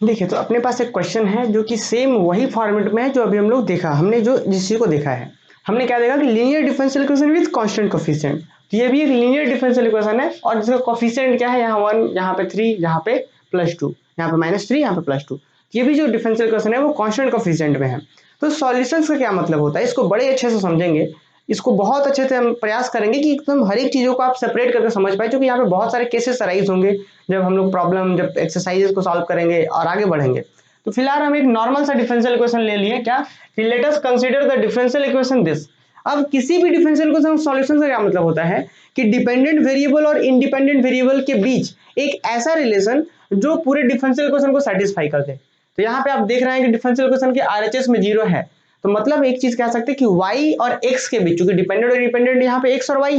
Speaker 1: देखिए, तो अपने पास एक क्वेश्चन है जो कि सेम वही फॉर्मेट में है जो अभी हम लोग देखा, हमने जो जिस चीज को देखा है, हमने क्या देखा कि linear differential equation with constant coefficient. तो ये भी एक लीनियर डिफरेंशियल इक्वेशन है और जिसका कोफिशिएंट क्या है, यहाँ 1, यहाँ पे 3, यहाँ पे +2, यहाँ पे -3, यहाँ पे +2। ये भी जो डिफरेंशियल इक्वेशन है वो कांस्टेंट कोफिशिएंट में है। तो सॉल्यूशंस का क्या मतलब होता है, इसको बड़े अच्छे से समझेंगे, इसको बहुत अच्छे से हम प्रयास करेंगे कि एकदम हर एक चीज़ों को आप सेपरेट करके समझ पाए, क्योंकि यहाँ पे बहुत सारे केसेस अराइज होंगे जब हम लोग प्रॉब्लम, जब एक्सरसाइजेस को सॉल्व करेंगे और आगे बढ़ेंगे। तो फिलहाल हम एक नॉर्मल सा डिफरेंशियल इक्वेशन ले लिए, क्या कि let us consider the differential equation this. अब किसी भी डिफरेंशियल इक्वेशन सॉल्यूशन का क्या मतलब होता है कि डिपेंडेंट वेरिएबल और इंडिपेंडेंट वेरिएबल के बीच एक ऐसा रिलेशन जो पूरे डिफरेंशियल इक्वेशन को सेटिस्फाई कर दे। तो यहाँ पे आप देख रहे हैं कि डिफरेंशियल इक्वेशन के आरएचएस में 0 है, तो मतलब एक चीज कह सकते हैं कि y और x के बीच, क्योंकि डिपेंडेंट और इंडिपेंडेंट यहाँ पे x और y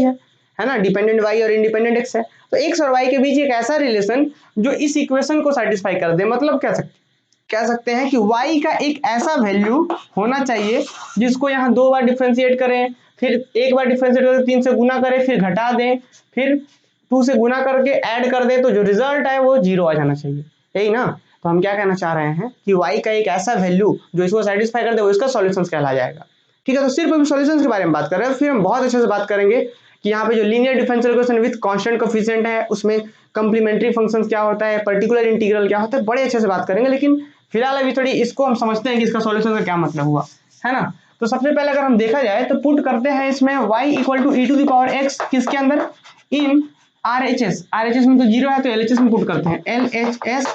Speaker 1: है ना, डिपेंडेंट y और इंडिपेंडेंट x है, तो x और y के बीच एक ऐसा रिलेशन जो इस इक्वेशन को सेटिस्फाई कर दे। मतलब कह सकते हैं कि y का एक ऐसा वैल्यू होना चाहिए जिसको यहाँ 2 बार डिफरेंशिएट करें, फिर एक बार डिफरेंशिएट करके 3 से गुना करें, फिर घटा दें, फिर 2 से गुना करके ऐड कर दें, तो जो रिजल्ट है वो 0 आ जाना चाहिए, यही ना। तो हम क्या कहना चाह रहे हैं कि y का एक ऐसा वैल्यू जो इसको सेटिस्फाई कर दे वो इसका सॉल्यूशंस कहला जाएगा। ठीक है, तो सिर्फ हम सॉल्यूशंस के बारे में बात कर रहे हैं, फिर हम बहुत अच्छे से बात करेंगे कि यहाँ पे जो linear differential equation with constant coefficient है उसमें कंप्लीमेंट्री फंक्शंस क्या होता है, पर्टिकुलर इंटीग्रल क्या होता है, बड़े अच्छे से बात करेंगे। लेकिन फिलहाल अभी थोड़ी इसको हम समझते हैं कि इसका सॉल्यूशन का क्या मतलब हुआ, है ना। तो सबसे पहले अगर हम देखा जाए तो पुट करते हैं इसमें y equal to e to the power x किसके अंदर, इन RHS में तो 0 है, तो LHS में पुट करते हैं LHS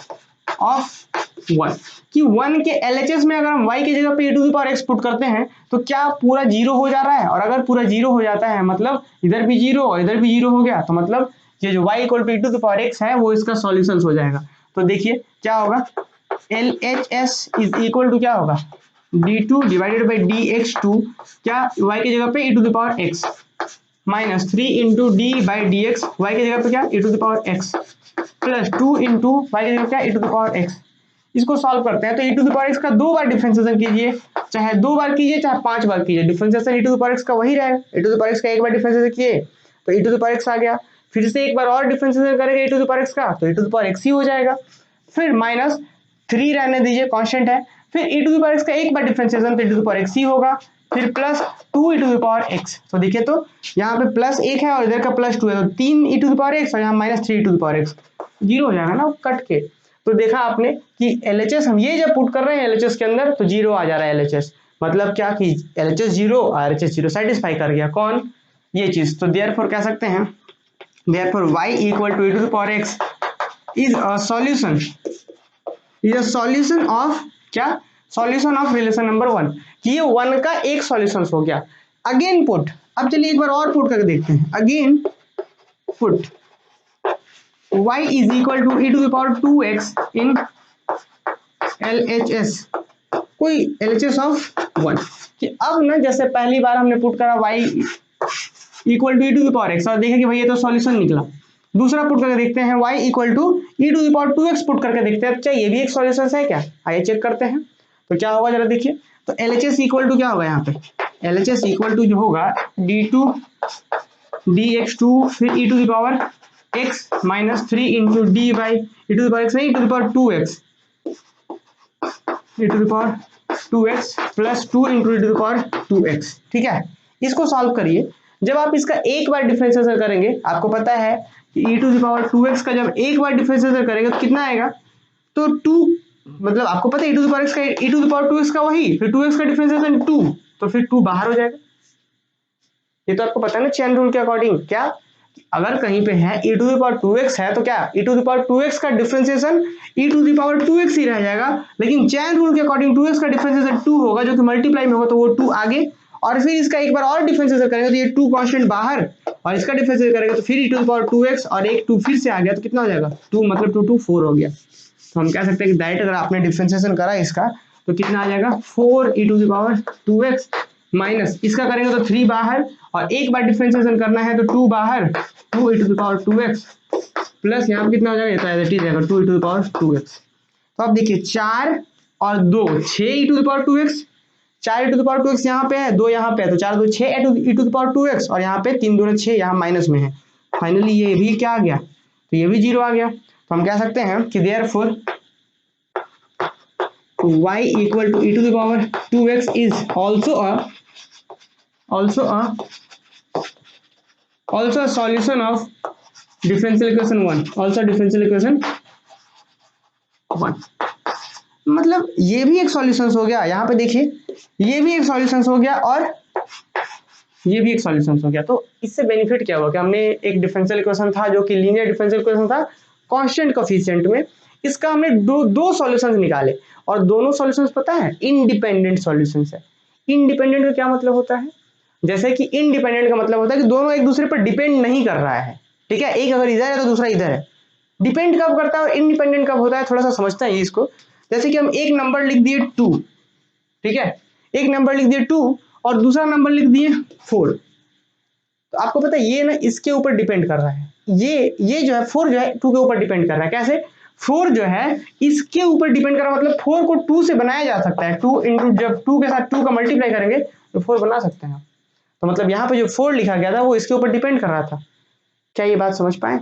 Speaker 1: ऑफ 1, कि 1 के LHS में अगर हम y की जगह पे e to the power x put करते हैं तो क्या पूरा 0 हो जा रहा है, और अगर पूरा 0 हो जाता है मतलब इधर भी 0 और इधर भी 0 हो गया, तो मतलब ये जो y equal to e to the power x है वो इसका सॉल्यूशन हो जाएगा। तो देखिए क्या होगा, LHS इज इक्वल टू क्या होगा, d2 डिवाइडेड बाई dx2, क्या y की जगह पे e to the power x -3 into d by d x, y की जगह पे क्या e to the power x plus 2 into y की जगह क्या e to the power x। इसको सॉल्व करते हैं तो e to the power x का 2 बार डिफरेंशिएशन कीजिए, चाहे 2 बार कीजिए चाहे 5 बार कीजिए, differentiation e to the power x का वही रहेगा। e to the power x का एक बार डिफरेंशिएशन किए तो e to the power x आ गया, फिर से एक बार और डिफरेंशिएशन करेंगे e to the power x का, तो e to the power x ही हो जाएगा। फिर -3 रहने दीजिए, कांस्टेंट है, फिर e to the power x का एक बार डिफरेंशिएशन तो e to the power x ही होगा, फिर plus 2 e to the power x। तो देखिए तो यहाँ पे +1 है और इधर का +2 है, तो 3 e to the power x और यहाँ -3 e to the power x, 0 हो जाएगा ना कट के। तो देखा आपने कि LHS हम ये जब पुट कर रहे हैं LHS के अंदर तो 0 आ जा रहा है LHS, मतलब क्या कि LHS 0 RHS 0 सेटिस्फाई कर गया, कौन, ये चीज। तो देयरफॉर कह सकते हैं, therefore y equal to e to the power x is a solution, is a solution of क्या, सॉल्यूशन ऑफ रिलेशन नंबर 1, कि ये 1 का एक सॉल्यूशन हो गया। अगेन पुट, अब चलिए एक बार और पुट करके देखते हैं, again put y is equal to e to the power 2x in LHS, कोई LHS ऑफ 1, कि अब ना जैसे पहली बार हमने पुट करा y equal to e to the power x और देखें कि भाई ये तो सॉल्यूशन निकला, दूसरा पुट करके देखते हैं y equal to e to the power 2x put करके देखते हैं, अच्छा ये भी एक सॉल्यूशन है क्या, आइए चेक करते हैं। तो क्या होगा जरा देखिए, तो LHS इक्वल टू क्या होगा, यहाँ पे LHS इक्वल टू जो होगा d2 dx2 फिर e to the power x -3 into d by e to the power x नहीं e to the power 2x, e to the power 2x plus 2 into e to the power 2x। ठीक है, इसको सॉल्व करिए, जब आप इसका एक बार डिफरेंशिएशन करेंगे आपको पता है कि e to the power 2x का जब एक बार डिफरेंशिएशन करेंगे तो कितना आएगा, तो 2, मतलब आपको पता है e to the power x का e to the power 2x का वही, फिर 2x का डिफरेंशिएशन 2, तो फिर 2 बाहर हो जाएगा। ये तो आपको पता है ना चेन रूल के अकॉर्डिंग, क्या अगर कहीं पे है e to the power 2x है तो क्या e to the power 2x का differentiation e to the power 2x ही रह जाएगा, लेकिन चेन रूल के अकॉर्डिंग 2x का डिफरेंशिएशन 2 होगा जो कि मल्टीप्लाई में होगा तो वो 2 आगे, और फिर इसका एक बार और डिफरेंशिएशन करेंगे तो ये 2 कांस्टेंट बाहर, और इसका डिफरेंशिएशन करेंगे तो फिर e to the power 2x और एक 2 फिर से आ गया, तो कितना हो जाएगा 2, मतलब 2 2 4 हो गया। तो हम कह सकते हैं कि डायरेक्ट अगर आपने डिफरेंशिएशन करा इसका तो कितना आ जाएगा 4 e to the power 2x minus इसका करेंगे तो 3 बाहर, और एक बार डिफरेंशिएशन करना है तो 2 बाहर, 2 e to the power 2x plus यहाँ पे कितना हो जाएगा, तो एज इट इज रहेगा 2 e to the power 2x। तो अब देखिए 4 और 2 6 e to the power 2x, 4 e to the power 2x यहाँ पे है, 2 यहाँ पे है, तो 4 2 6 e to the power 2x, और यहाँ पे 3 2 6 यहाँ माइनस में है। फाइनली ये भी क्या आ गया, तो ये भी 0 आ गया। तो हम कह सकते हैं कि therefore y equal to e to the power 2x is also a solution of differential equation 1, also differential equation 1। मतलब ये भी एक सॉल्यूशंस हो गया, यहाँ पे देखिए ये भी एक सॉल्यूशंस हो गया और ये भी एक सॉल्यूशंस हो गया। तो इससे बेनिफिट क्या हुआ कि हमने एक डिफरेंशियल इक्वेशन था जो कि लीनियर डिफरेंशियल इक्वेशन था कांस्टेंट कोफिशिएंट में, इसका हमने दो सॉल्यूशंस निकाले, और दोनों सॉल्यूशंस पता है इंडिपेंडेंट सॉल्यूशंस है। इंडिपेंडेंट का क्या मतलब होता है, जैसे कि इंडिपेंडेंट का मतलब होता है कि दोनों एक दूसरे पर डिपेंड नहीं कर रहा है, ठीक है, एक अगर इधर है तो दूसरा इधर है। डिपेंड कब करता है और इंडिपेंडेंट कब होता है, थोड़ा सा समझते हैं इसको। जैसे कि हम एक नंबर लिख दिए 2, ठीक है, एक नंबर लिख दिए 2 और दूसरा नंबर लिख दिए 4, तो आपको पता है ये ना इसके ऊपर डिपेंड कर रहा है, ये जो है 4 जो है 2 के ऊपर डिपेंड कर रहा है। कैसे, 4 जो है इसके ऊपर डिपेंड कर रहा है, मतलब 4 को 2 से बनाया जा सकता है, 2 इंटू जब 2 के साथ 2 का मल्टीप्लाई करेंगे तो 4 बना सकते हैं। तो मतलब यहाँ पे जो 4 लिखा गया था वो इसके ऊपर डिपेंड कर रहा था। क्या ये बात समझ पाए?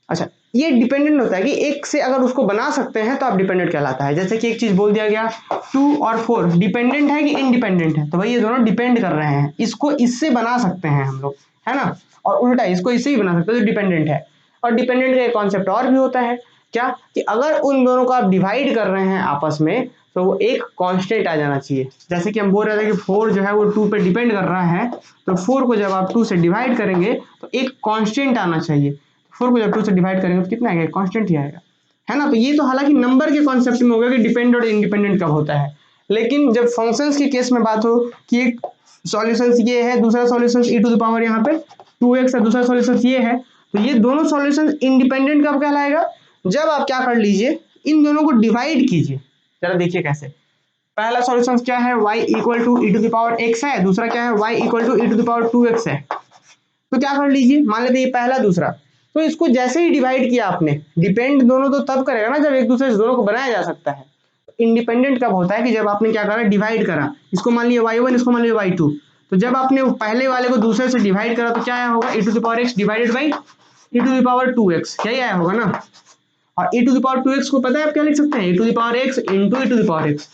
Speaker 1: अच्छा, ये डिपेंडेंट होता है कि एक से अगर उसको बना सकते हैं तो आप डिपेंडेंट कहलाता है। जैसे कि एक चीज बोल दिया गया 2 और 4 डिपेंडेंट है कि इंडिपेंडेंट है, तो भाई ये दोनों डिपेंड कर रहे हैं, इसको इससे बना सकते हैं हम लोग, है ना, और उल्टा इसको इससे ही बना सकते हैं तो डिपेंडेंट है। और डिपेंडेंट का एक कॉन्सेप्ट और भी होता है क्या, कि अगर उन दोनों को आप डिवाइड कर रहे हैं आपस में तो वो एक कांस्टेंट आ जाना चाहिए। जैसे कि हम बोल रहे थे कि 4 जो है वो 2 पे डिपेंड कर रहा है, तो 4 को जब आप 2 से डिवाइड करेंगे तो एक कांस्टेंट आना चाहिए। 4 को जब 2 से डिवाइड करेंगे तो कितना आएगा, कांस्टेंट ही आएगा, है ना। तो ये तो हालांकि नंबर के कॉन्सेप्ट में होगा कि डिपेंड और इंडिपेंडेंट कब होता है, लेकिन जब फंक्शंस के केस में बात हो कि एक सॉल्यूशंस ये है, दूसरा solutions e to the power यहाँ पे 2x है, दूसरा सॉल्यूशंस ये है, तो ये दोनों सॉल्यूशंस इंडिपेंडेंट कब कहलाएगा, जब आप क्या कर लीजिए, इन दोनों को डिवाइड कीजिए। जरा देखिए कैसे, पहला सॉल्यूशन क्या है, y equal to e to the power x है, दूसरा क्या है y equal to e to the power 2x है। तो क्या कर लीजिए, मान लेते ये पहला दूसरा, तो इसको जैसे ही डिवाइड किया आपने, डिपेंड दोनों तो तब करेगा ना जब एक दूसरे से दोनों को बनाया जा सकता है। इंडिपेंडेंट कब होता है कि जब आपने क्या करा, डिवाइड करा, इसको मान लिया y1, इसको मान लिया y2, तो जब आपने पहले वाले को दूसरे से डिवाइड करा तो क्या आया होगा, e to the power x divided by e to the power 2x, यही आया होगा ना। और e to the power 2x को पता है आप क्या लिख सकते हैं, e to the power x into e to the power x,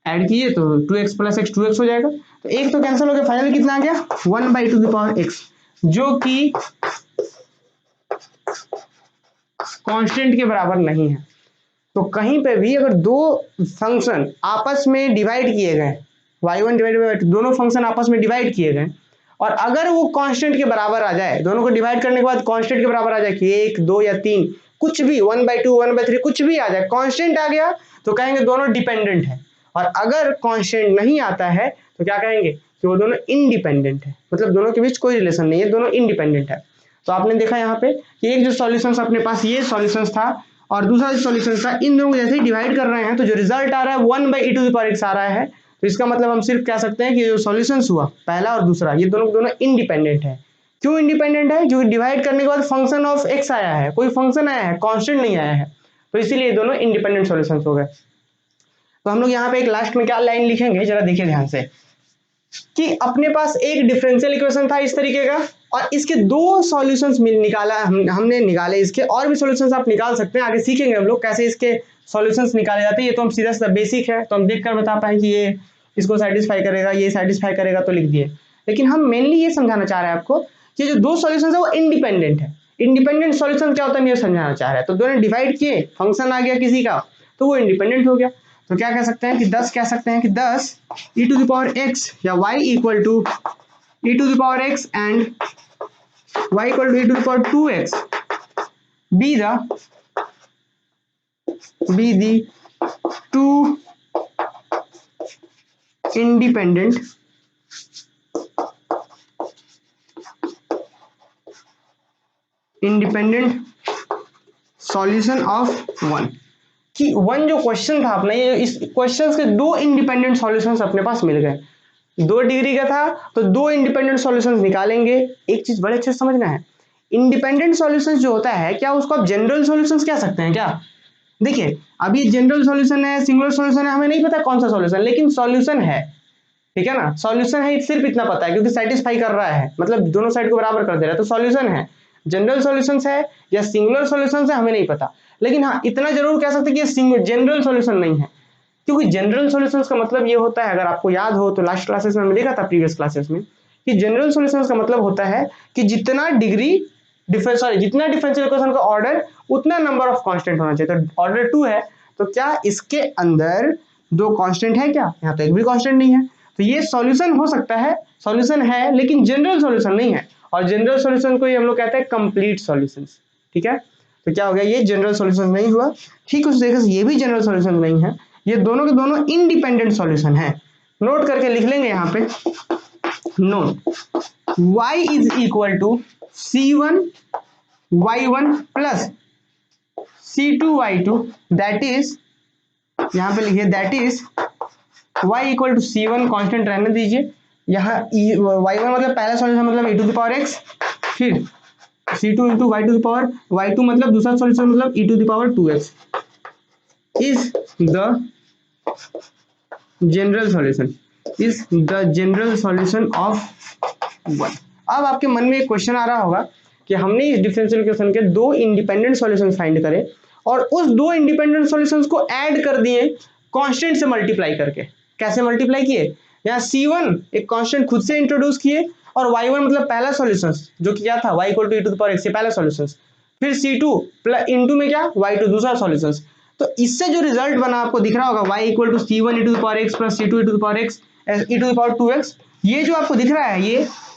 Speaker 1: add कीजिए तो 2x प्लस x 2x हो जाएगा, तो एक तो कैंसिल हो गया, फाइनल कितना आ गया 1 by two the power x, जो कि कांस्टेंट के बराबर नहीं है। तो कहीं पे भी अगर दो फंक्शन आपस में डिवाइड किए गए, y1 डिवाइडेड बाई दोनों फंक्शन आपस में डिवाइड किए गए, और अगर वो कांस्टेंट के बराबर आ जाए, दोनों को डिवाइड करने के बाद कांस्टेंट के बराबर आ जाए कि 1 2 या 3, कुछ भी 1/2 1/3 कुछ भी आ जाए, कांस्टेंट आ गया तो कहेंगे दोनों डिपेंडेंट है। और अगर कांस्टेंट नहीं आता है तो क्या कहेंगे कि वो दोनों इंडिपेंडेंट है, मतलब दोनों के बीच कोई रिलेशन नहीं है, दोनों इंडिपेंडेंट है। तो आपने देखा यहाँ पे कि एक जो सॉल्यूशंस अपने पास ये सॉल्यूशंस था और दूसरा जो सॉल्यूशन था, इन दोनों को जैसे ही डिवाइड कर रहे हैं तो जो रिजल्ट आ रहा है 1 by e to the power x आ रहा है। तो इसका मतलब हम सिर्फ कह सकते हैं कि जो सॉल्यूशंस हुआ पहला और दूसरा, ये दोनों इंडिपेंडेंट है। क्यों इंडिपेंडेंट है, क्योंकि डिवाइड करने के बाद फंक्शन ऑफ x आया है, कोई फंक्शन आया है, कांस्टेंट नहीं आया है, तो इसीलिए ये दोनों इंडिपेंडेंट सॉल्यूशंस हो गए। तो हम लोग यहाँ पे एक लास्ट में क्या लाइन लिखेंगे, जरा देखिए ध्यान से, कि अपने पास एक डिफरेंशियल इक्वेशन था इस तरीके का और इसके दो सॉल्यूशंस निकाला, हमने निकाले, इसके और भी सॉल्यूशंस आप निकाल सकते हैं, आगे सीखेंगे हम लोग कैसे इसके सॉल्यूशंस निकाले जाते हैं। ये तो हम सीधा सीधा बेसिक है तो हम देखकर बता पाए कि ये इसको सेटिस्फाई करेगा, ये सेटिस्फाई करेगा तो लिख दिए, लेकिन हम मेनली ये समझाना चाह रहे हैं आपको कि जो दो सॉल्यूशंस है वो इंडिपेंडेंट है। इंडिपेंडेंट सॉल्यूशन क्या होता है ये समझाना चाह रहे हैं। तो दोनों डिवाइड किए, फंक्शन आ गया किसी का तो वो इंडिपेंडेंट हो गया। तो क्या कह सकते हैं कि 10 कह सकते हैं कि 10 e to the power x या y equal to e to the power x and y equal to e to the power 2x be the two independent solution of one. कि वन जो क्वेश्चन था अपना, ये इस क्वेश्चन के दो इंडिपेंडेंट सॉल्यूशंस अपने पास मिल गए। 2 डिग्री का था तो 2 इंडिपेंडेंट सॉल्यूशंस निकालेंगे। एक चीज बड़े अच्छे से समझना है, इंडिपेंडेंट सॉल्यूशंस जो होता है क्या उसको आप जनरल सॉल्यूशंस कह सकते हैं क्या? देखिए अब ये जनरल सॉल्यूशन है, सिंगुलर सॉल्यूशन है, हमें नहीं पता कौन सा सॉल्यूशन, लेकिन सॉल्यूशन है, ठीक है ना। सॉल्यूशन है सिर्फ इतना पता है क्योंकि सेटिस्फाई कर रहा है, मतलब दोनों साइड को बराबर कर दे रहा है, तो सॉल्यूशन है। जनरल सॉल्यूशंस है या सिंगुलर सॉल्यूशंस है हमें नहीं पता, लेकिन हाँ इतना जरूर कह सकते हैं कि ये जनरल सॉल्यूशन नहीं है, क्योंकि जनरल सॉल्यूशंस का मतलब ये होता है, अगर आपको याद हो तो लास्ट क्लासेस में देखा था, प्रीवियस क्लासेस में, कि जनरल सॉल्यूशंस का मतलब होता है कि जितना जितना डिफरेंशियल इक्वेशन का ऑर्डर उतना नंबर ऑफ कांस्टेंट होना चाहिए। तो ऑर्डर 2 है तो क्या इसके अंदर 2 कांस्टेंट है क्या? यहाँ तो एक भी कांस्टेंट नहीं है, तो ये सॉल्यूशन हो सकता है, सॉल्यूशन है लेकिन जनरल सॉल्यूशन नहीं है, और जनरल सॉल्यूशन को हम लोग कहते हैं कंप्लीट सॉल्यूशंस, ठीक है। तो क्या हो गया, ये जनरल सॉल्यूशन नहीं हुआ। ठीक उस तरीके से ये भी जनरल सॉल्यूशन नहीं है, ये दोनों के दोनों इंडिपेंडेंट सॉल्यूशन है। नोट करके लिख लेंगे यहाँ पे, note y is equal to c1 y1 प्लस c2 y2, दैट इज, यहाँ पे लिखिए that is y equal to c1 constant रहने दीजिए, यहाँ y1 मतलब पहला सॉल्यूशन मतलब e to the power x, फिर c2 into y to the power y2 मतलब दूसरा सॉल्यूशन मतलब e to the power 2x is the general solution of 1। अब आपके मन में एक क्वेश्चन आ रहा होगा कि हमने इस डिफरेंशियल इक्वेशन के 2 इंडिपेंडेंट सॉल्यूशंस फाइंड करे और उस 2 इंडिपेंडेंट सॉल्यूशंस को ऐड कर दिए कांस्टेंट से मल्टीप्लाई करके। कैसे मल्टीप्लाई किए, यहाँ c1 एक कांस्टेंट खुद से इंट्रोड्यूस किए और y1 मतलब पहला सॉल्यूशन जो कि क्या था y equal to e to the power x, पहला सॉल्यूशन, फिर c2 प्लस इनटू में क्या y2 दूसरा सॉल्यूशन। तो इससे जो रिजल्ट बना आपको दिख रहा होगा y equal to c1 e to the power x plus c2 e to the power x e to the power 2x, ये जो आपको दिख रहा है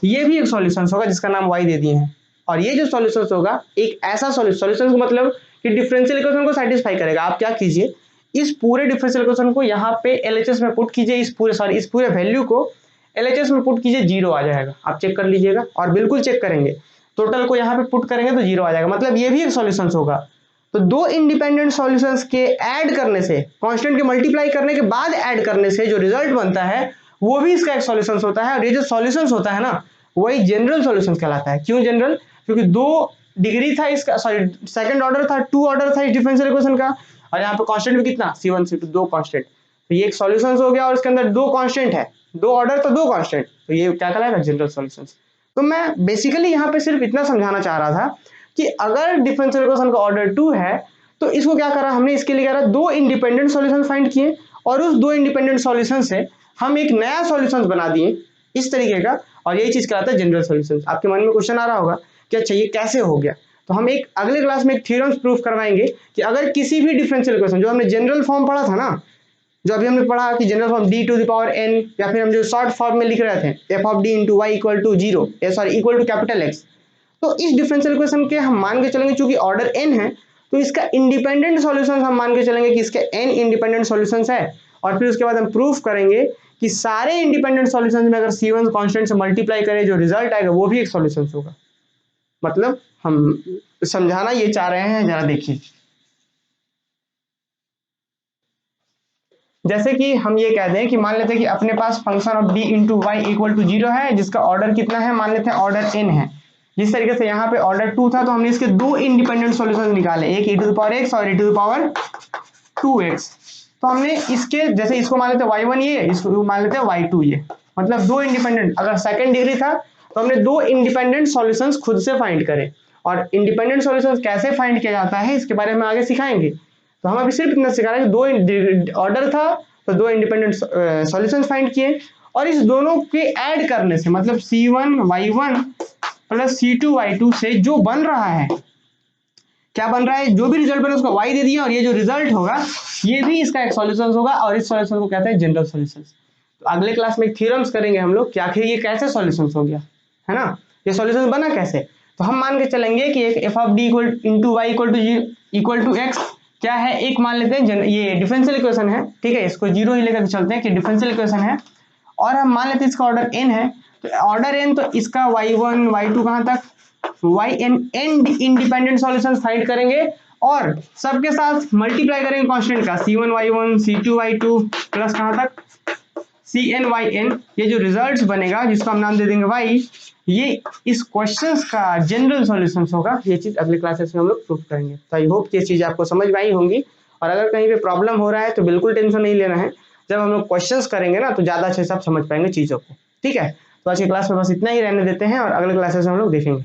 Speaker 1: ये भी एक सॉल्यूशन होगा जिसका नाम y दे दिए हैं। और ये जो सॉल्यूशन होगा एक ऐसा सॉल्यूशन का मतलब कि डिफरेंशियल इक्वेशन को सेटिस्फाई करेगा। आप क्या कीजिए, इस पूरे डिफरेंशियल इक्वेशन को यहाँ पे LHS में पुट कीजिए, इस पूरे वैल्यू को LHS में पुट कीजिए, 0 आ जाएगा। आप चेक कर लीजिएगा और बिल्कुल चेक करेंगे, टोटल को यहाँ पे पुट करेंगे तो 0 आ जाएगा, मतलब ये भी एक सॉल्यूशन होगा। तो 2 इंडिपेंडेंट सॉल्यूशंस के ऐड करने से, कांस्टेंट के मल्टीप्लाई करने के बाद ऐड करने से जो रिजल्ट बनता है वो भी इसका एक सॉल्यूशन होता है। और ये जो सॉल्यूशन होता है ना वही जनरल सॉल्यूशन कहलाता है। क्यों जनरल? क्योंकि 2 डिग्री था इसका, सॉरी सेकंड ऑर्डर था, 2 ऑर्डर था इस डिफरेंशियल इक्वेशन का, और यहाँ पे कांस्टेंट भी कितना c1 c2 2 कांस्टेंट, तो ये एक सॉल्यूशन हो गया और इसके अंदर 2 कांस्टेंट है, 2 ऑर्डर तो 2 कांस्टेंट, तो ये क्या कहलाएगा, जनरल सॉल्यूशन। तो मैं बेसिकली यहाँ पे सिर्फ इतना समझाना चाह रहा था कि अगर डिफरेंशियल इक्वेशन का ऑर्डर 2 है तो इसको क्या करा हमने, इसके लिए करा 2 इंडिपेंडेंट सॉल्यूशन फाइंड किए और उस 2 इंडिपेंडेंट सॉल्यूशन से हम एक नया सॉल्यूशन बना दिए इस तरीके का, और यही चीज कहलाता है जनरल सॉल्यूशन। आपके मन में क्वेश्चन आ रहा होगा कि अच्छा ये कैसे हो गया, तो हम एक अगले क्लास में एक थ्योरम्स प्रूफ करवाएंगे कि अगर किसी भी डिफरेंशियल इक्वेशन, जो हमने जनरल फॉर्म पढ़ा था ना, जो अभी हमने पढ़ा कि general form d to the power n, या फिर हम जो शॉर्ट फॉर्म में लिख रहे थे f of d into y equal to 0 sorry equal to capital x, तो इस डिफरेंशियल इक्वेशन के हम मान के चलेंगे चूंकि ऑर्डर n है तो इसका इंडिपेंडेंट सॉल्यूशंस हम मान के चलेंगे कि इसके n इंडिपेंडेंट सॉल्यूशंस है, और फिर उसके बाद हम प्रूफ करेंगे कि सारे इंडिपेंडेंट सॉल्यूशंस में अगर c1 कांस्टेंट से मल्टीप्लाई करें जो रिजल्ट आएगा वो भी एक सॉल्यूशन होगा। मतलब हम समझाना ये चाह रहे हैं, जरा देखिए। जैसे कि हम ये कह दें कि मान लेते हैं कि अपने पास function of d into y equal to 0 है जिसका ऑर्डर कितना है, मान लेते हैं ऑर्डर n है। जिस तरीके से यहाँ पे ऑर्डर 2 था तो हमने इसके 2 इंडिपेंडेंट सॉल्यूशन निकाले, एक e to the power x और e to the power 2x। तो हमने इसके जैसे इसको मान लेते हैं y1 ये, इसको मान लेते हैं y2 ये, मतलब 2 इंडिपेंडेंट, अगर सेकंड डिग्री था तो हमने 2 इंडिपेंडेंट सॉल्यूशंस खुद से फाइंड करे। और इंडिपेंडेंट सॉल्यूशंस कैसे फाइंड किया जाता है इसके बारे में आगे सिखाएंगे। तो हम अभी सिर्फ इतना सिखा रहे हैं कि 2 ऑर्डर था तो 2 इंडिपेंडेंट सॉल्यूशंस फाइंड किए, और इस दोनों के ऐड करने से मतलब c1 y1 प्लस c2 y2 से जो बन रहा है, क्या बन रहा है, जो भी रिजल्ट बने उसका y दे दिया, और ये जो रिजल्ट होगा ये भी इसका एक सॉल्यूशन होगा, और इस सॉल्यूशन को कहते हैं जनरल सॉल्यूशन। तो अगले क्लास में थ्योरम्स करेंगे हम लोग कि आखिर ये कैसे सॉल्यूशन हो गया, है ना, ये सॉल्यूशन बना कैसे। तो हम मान के चलेंगे कि एक f of d into y equal to x क्या है, एक मान लेते हैं ये डिफरेंशियल इक्वेशन है, ठीक है, इसको 0 ही लेकर चलते हैं कि डिफरेंशियल इक्वेशन है, और हम मान लेते हैं इसका ऑर्डर n है, तो ऑर्डर n तो इसका y1 y2 कहाँ तक yn इंडिपेंडेंट सॉल्यूशंस फाइंड करेंगे और सबके साथ मल्टीप्लाई करेंगे कांस्टेंट का c1 y1 c2 y2 plus कहाँ तक CNYN, ये जो रिजल्ट बनेगा जिसको हम नाम दे देंगे y, ये इस क्वेश्चंस का जनरल सॉल्यूशंस होगा। ये चीज अगले क्लासेस में हम लोग प्रूव करेंगे। तो आई होप ये चीज आपको समझ में आई होंगी, और अगर कहीं पे प्रॉब्लम हो रहा है तो बिल्कुल टेंशन नहीं लेना है। जब हम लोग क्वेश्चंस करेंगे ना तो ज्यादा अच्छे से आप समझ पाएंगे चीजों को। ठीक है, तो आज की क्लास में बस इतना ही रहने देते हैं और अगले क्लासेस में हम लोग देखेंगे।